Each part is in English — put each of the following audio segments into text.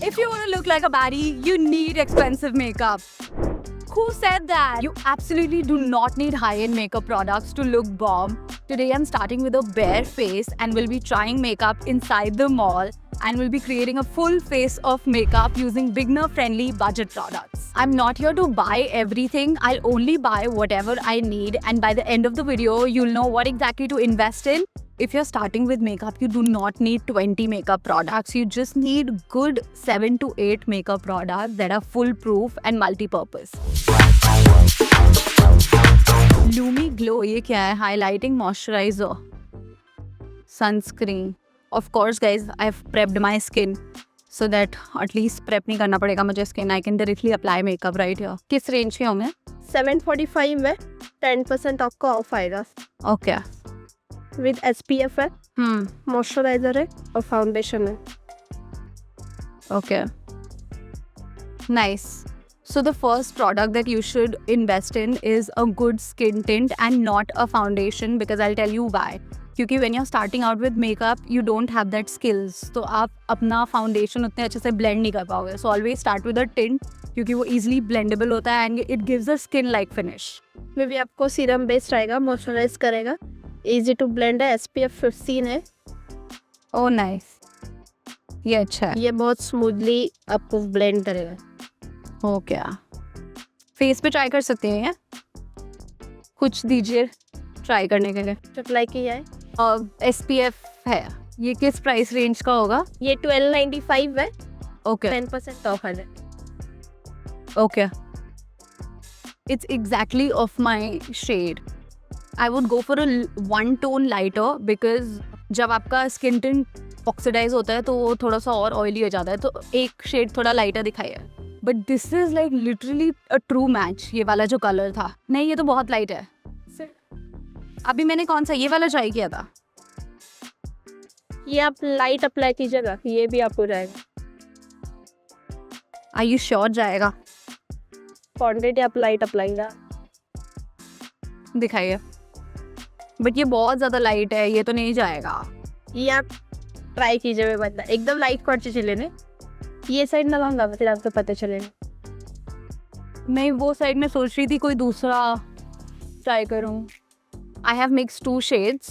If you want to look like a baddie, you need expensive makeup. Who said that? You absolutely do not need high-end makeup products to look bomb. Today I'm starting with a bare face and will be trying makeup inside the mall and will be creating a full face of makeup using beginner-friendly budget products. I'm not here to buy everything. I'll only buy whatever I need, and by the end of the video, you'll know what exactly to invest in. If you're starting with makeup, you do not need 20 makeup products. You just need good 7 to 8 makeup products that are foolproof and multi-purpose. Lumi Glow, ये क्या है? Highlighting moisturizer, sunscreen. Of course, guys, I've prepped my skin so that at least prep नहीं करना पड़ेगा मुझे skin. I can directly apply makeup right here. किस range के होंगे? 745 में 10% आपको ऑफ आएगा. Okay. विद SPF है, मॉइस्चराइजर है और फाउंडेशन है. Okay. Nice. So the first product that you should invest in is a good skin tint and not a foundation, because I'll tell you why. क्योंकि when you're starting out with makeup, you don't have that skills. तो आप अपना foundation उतने अच्छे से blend नहीं कर पाओगे. So always start with a tint क्योंकि वो easily blendable होता है and it gives a skin-like finish. में भी आपको सीरम बेस्ड रहेगा, मॉइस्चराइज करेगा, easy to blend है, SPF 15 है. Oh nice. ये अच्छा है. ये बहुत स्मूथली आपको ब्लेंड करेगा. हो क्या? फेस पे ट्राई कर सकते हैं क्या? कुछ दीजिए ट्राई करने के लिए. अप्लाई किया है. SPF है. ये किस प्राइस रेंज का होगा? ये 1295 है. ओके. 10% ऑफ है. Okay. It's exactly of my shade. I would go for a one tone lighter because जब आपका स्किन टिंट ऑक्सीडाइज होता है तो वो थोड़ा सा और ऑयली हो जाता है, तो एक शेड थोड़ा लाइटर दिखाई है. But this is like literally a true match. ये वाला जो कलर था, नहीं ये तो बहुत लाइट है. अभी मैंने कौन सा ये वाला ट्राई किया था. ये आप लाइट अप्लाई कीजिएगा, ये भी आपको जाएगा. आर यू श्योर जाएगा? क्वांटिटी आप लाइट अप्लाई का दिखाइए. बट ये बहुत ज़्यादा लाइट है, ये तो नहीं जाएगा. ये आप ट्राई कीजिए. बंदा एकदम लाइट क्वांटिटी लेने. ये साइड ना लूँगा, फिर आपको पता चलेगा. मैं वो साइड में सोच रही थी कोई दूसरा ट्राई करूँ. I have mixed 2 shades.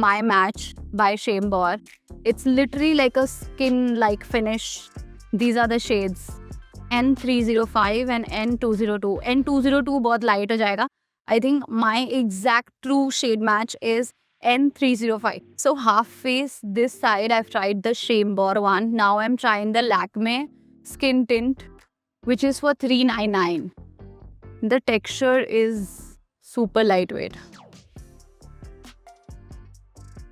My Match by Shambor. It's literally like a skin-like finish. These are the shades. N305 and N202. N202 बहुत light हो जाएगा. I think my exact true shade match is N305. So half face this side I've tried the Shambor one. Now I'm trying the Lakme skin tint, which is for $399. The texture is super lightweight.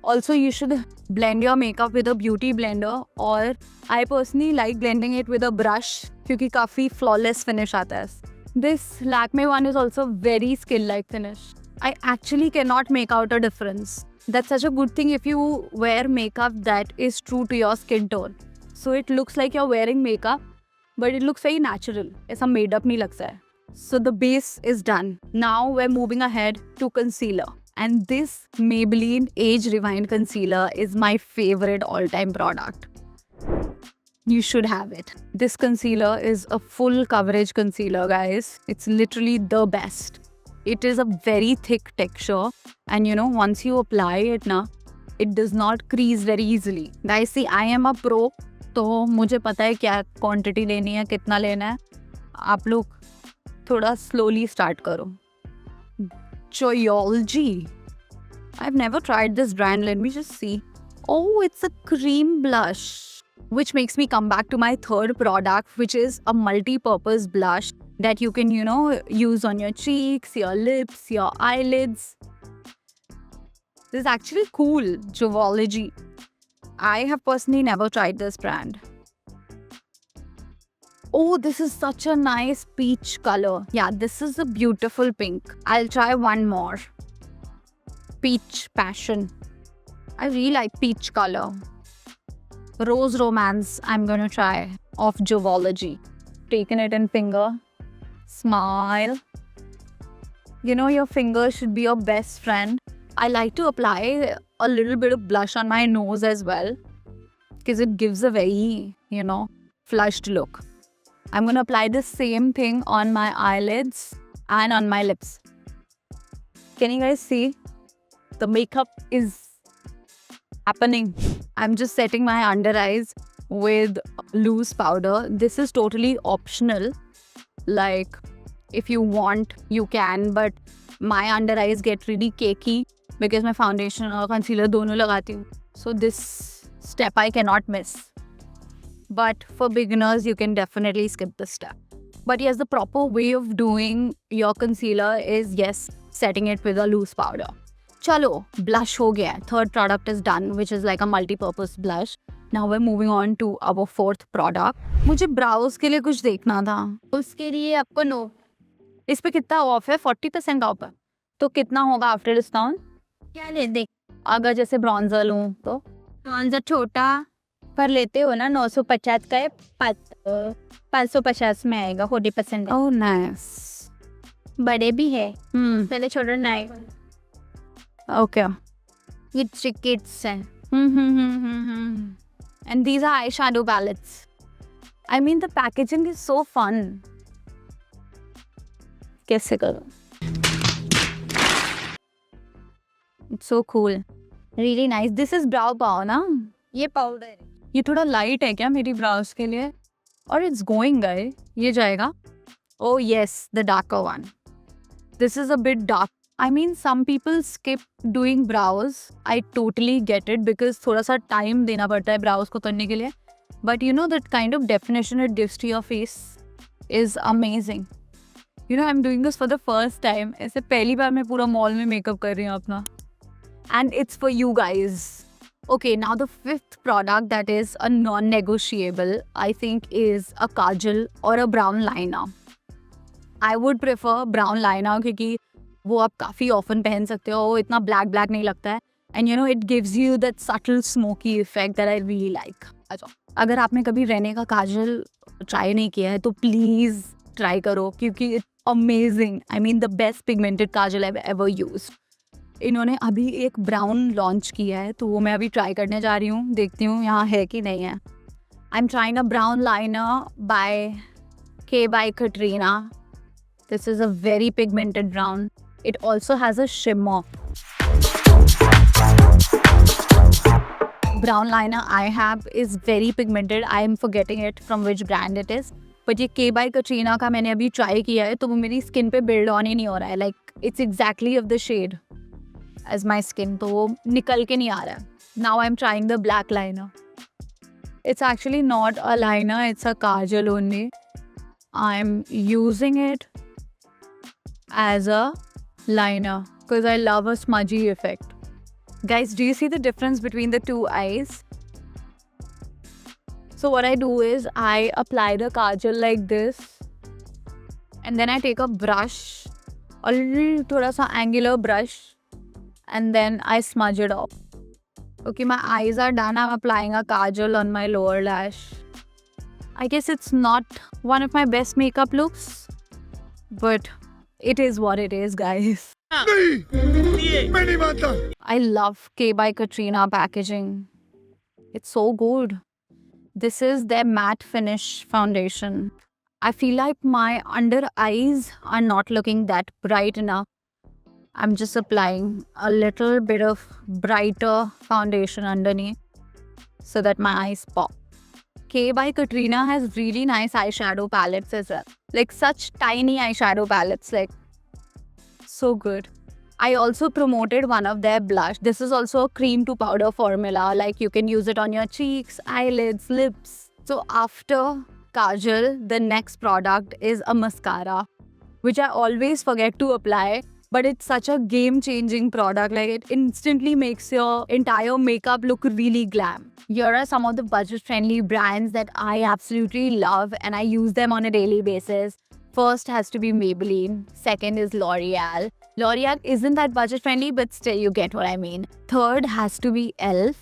Also, you should blend your makeup with a beauty blender, or I personally like blending it with a brush क्योंकि काफ़ी flawless finish आता है. This Lakme one is also very skill-like finish. I actually cannot make out a difference. That's such a good thing if you wear makeup that is true to your skin tone. So it looks like you're wearing makeup, but it looks very natural. ऐसा made up नहीं लगता है. So the base is done. Now we're moving ahead to concealer. And this Maybelline Age Rewind Concealer is my favorite all-time product. You should have it. This concealer is a full coverage concealer, guys. It's literally the best. It is a very thick texture. And you know, once you apply it na, it does not crease very easily. Guys, see, I am a pro. तो मुझे पता है क्या quantity लेनी है, कितना लेना है. आप लोग थोड़ा slowly start करो. Choiology. I've never tried this brand. Let me just see. Oh, it's a cream blush, which makes me come back to my third product, which is a multi-purpose blush that you can, you know, use on your cheeks, your lips, your eyelids. This is actually cool. Jovology. I have personally never tried this brand. Oh, this is such a nice peach color. Yeah, this is a beautiful pink. I'll try one more. Peach Passion. I really like peach color. Rose Romance, I'm gonna try, of Jovology. Taken it in finger. Smile. You know, your finger should be your best friend. I like to apply a little bit of blush on my nose as well, because it gives a very flushed look. I'm going to apply the same thing on my eyelids and on my lips. Can you guys see? The makeup is happening. I'm just setting my under eyes with loose powder. This is totally optional. Like, if you want, you can, but my under eyes get really cakey because my foundation और concealer दोनों लगाती हूँ. So this step I cannot miss. But for beginners, you can definitely skip this step. But yes, the proper way of doing your concealer is, yes, setting it with a loose powder. Chalo, blush ho gaya. Third product is done, which is like a multi-purpose blush. Now we're moving on to our fourth product. मुझे brows के लिए कुछ देखना था. उसके लिए आपको no इस पे कितना ऑफ है? 40% ऑफ है. तो कितना होगा आफ्टर डिस्काउंट? क्या ले देख. अगर जैसे ब्रॉन्जर लूँ तो ब्रॉन्जर छोटा पर लेते हो ना 950 का है, 550 में आएगा 40%. Oh nice. बड़े भी है. पहले छोटा नहीं. ओके. विथ किड्स हैं. And these are eyeshadow palettes. I mean, the packaging is so fun. कैसे करूँ? It's so cool. Really nice. This is brow power ना? ये पाउडर है. ये थोड़ा लाइट है क्या मेरी ब्राउज के लिए? और इट्स गोइंग गाइस. ये जाएगा? Oh yes, the darker one. This is a bit dark. I mean, some people skip doing brows. I totally get it because थोड़ा सा time देना पड़ता है brows को करने के लिए. But you know that kind of definition it gives to your face is amazing. I'm doing this for the first time. ऐसे पहली बार मैं पूरा मॉल में मेकअप कर रही हूँ अपना. And it's for you guys. Okay, now the fifth product that is a non-negotiable, I think, is a kajal or a brown liner. I would prefer brown liner क्योंकि वो आप काफ़ी often पहन सकते हो, इतना black नहीं लगता है. And it gives you that subtle smoky effect that I really like. अच्छा, अगर आपने कभी रेने का काजल ट्राई नहीं किया है तो प्लीज़ ट्राई करो क्योंकि it's amazing. I mean the best pigmented Kajal I ever used. इन्होंने अभी एक ब्राउन लॉन्च किया है तो वो मैं अभी ट्राई करने जा रही हूँ. देखती हूँ यहाँ है कि नहीं है. I am trying a brown liner by Kay by Katrina. This is a very pigmented brown. It also has a shimmer. Brown liner I have is very pigmented. I am forgetting it from which brand it is. But ये K by Katrina का मैंने अभी try किया है तो वो मेरी skin पे build on ही नहीं हो रहा है. Like it's exactly of the shade as my skin. तो वो निकल के नहीं आ रहा है. Now I'm trying the black liner. It's actually not a liner. It's a kajal only. I'm using it as a liner because I love a smudgy effect. Guys, do you see the difference between the two eyes? So what I do is I apply the kajal like this and then I take a brush, a little thoda sa angular brush, and then I smudge it off. Okay, my eyes are done. I'm applying a kajal on my lower lash. I guess it's not one of my best makeup looks, but it is what it is, guys. I love K by Katrina packaging. It's so good. This is their matte finish foundation. I feel like my under eyes are not looking that bright enough. I'm just applying a little bit of brighter foundation underneath so that my eyes pop. K by Katrina has really nice eyeshadow palettes as well. Like such tiny eyeshadow palettes, like so good. I also promoted one of their blush. This is also a cream to powder formula. Like you can use it on your cheeks, eyelids, lips. So after kajal, the next product is a mascara, which I always forget to apply. But it's such a game-changing product. Like it instantly makes your entire makeup look really glam. Here are some of the budget-friendly brands that I absolutely love and I use them on a daily basis. First has to be Maybelline. Second is L'Oreal. L'Oreal isn't that budget-friendly, but still you get what I mean. Third has to be e.l.f.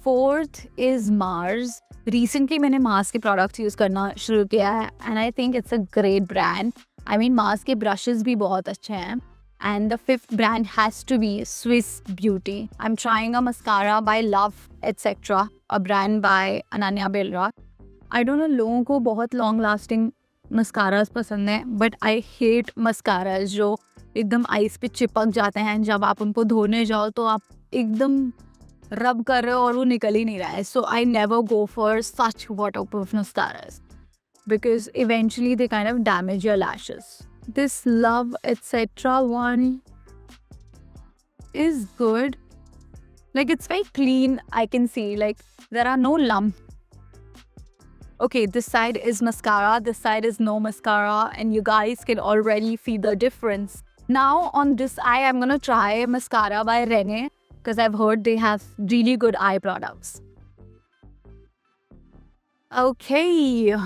Fourth is Mars. Recently मैंने Mars के products use करना शुरू किया है and I think it's a great brand. I mean Mars के brushes भी बहुत अच्छे हैं. And the fifth brand has to be Swiss Beauty. I'm trying a mascara by Love Etc., a brand by Ananya Belra. I don't know लोगों को बहुत long lasting mascaras पसंद है, बट आई हेट मस्कारास जो एकदम ice पे चिपक जाते हैं. जब आप उनको धोने जाओ तो आप एकदम रब कर रहे हो और वो निकल ही नहीं रहा है. So I never go for such waterproof mascaras because eventually they kind of damage your lashes. This Love Etc. one is good. Like it's very clean, I can see. Like there are no lumps. Okay, this side is mascara, this side is no mascara, and you guys can already feel the difference. Now on this eye, I'm gonna try mascara by Rene because I've heard they have really good eye products. Okay.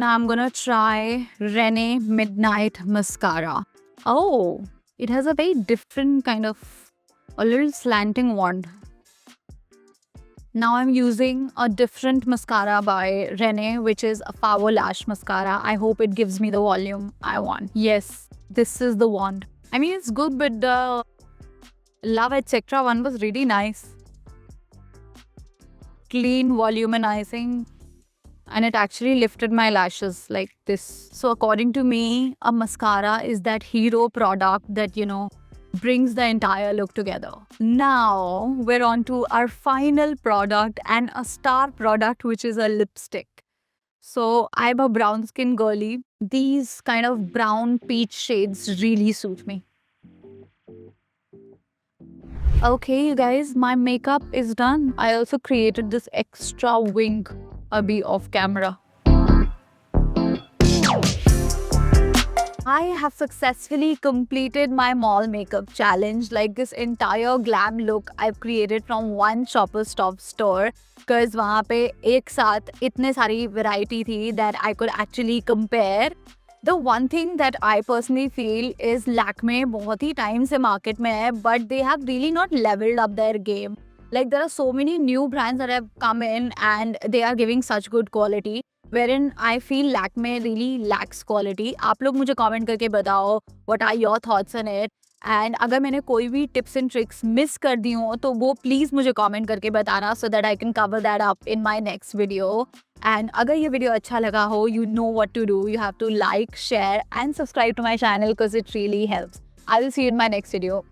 Now I'm gonna try Rene Midnight Mascara. Oh, it has a very different kind of, a little slanting wand. Now I'm using a different mascara by Rene, which is a Power Lash Mascara. I hope it gives me the volume I want. Yes, this is the wand. I mean, it's good, but the Love Etc. one was really nice. Clean, volumizing. And it actually lifted my lashes like this. So according to me, a mascara is that hero product that, you know, brings the entire look together. Now we're on to our final product and a star product, which is a lipstick. So I'm a brown skin girly. These kind of brown peach shades really suit me. Okay, you guys, my makeup is done. I also created this extra wing abhi off camera. I have successfully completed my mall makeup challenge. Like this entire glam look I've created from one Shoppers Stop store because वहाँ पे एक साथ इतने सारी variety थी that I could actually compare. The one thing that I personally feel is Lakme बहुत ही time से market में है, but they have really not leveled up their game. Like there are so many new brands that have come in and they are giving such good quality, wherein I feel Lakme really lacks quality. आप लोग मुझे comment करके बताओ what are your thoughts on it. And अगर मैंने कोई भी tips and tricks miss कर दी हो तो वो please मुझे comment करके बताना so that I can cover that up in my next video. And अगर ये video अच्छा लगा हो, you know what to do. You have to like, share and subscribe to my channel because it really helps. I will see you in my next video.